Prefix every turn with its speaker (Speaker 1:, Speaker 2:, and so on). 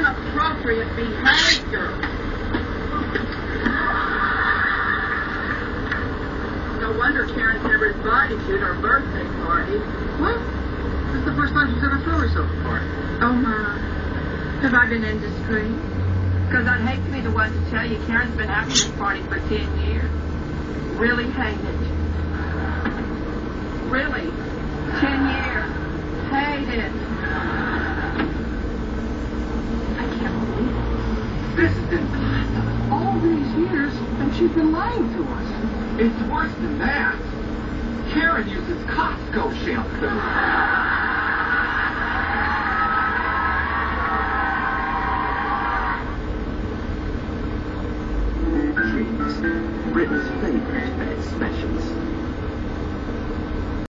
Speaker 1: Inappropriate behavior. No wonder Karen's never invited you to her birthday party.
Speaker 2: What? This is the first time she's ever thrown herself a party.
Speaker 1: Oh, my. Have I been indiscreet? Because I'd hate to be the one to tell you Karen's been having this party for 10 years. Really hate it. Really. 10 years. Hate it. I can't believe it.
Speaker 2: This has been all these years, and she's been lying to us. It's worse than that. Karen uses Costco shampoo. Trees, Britain's favorite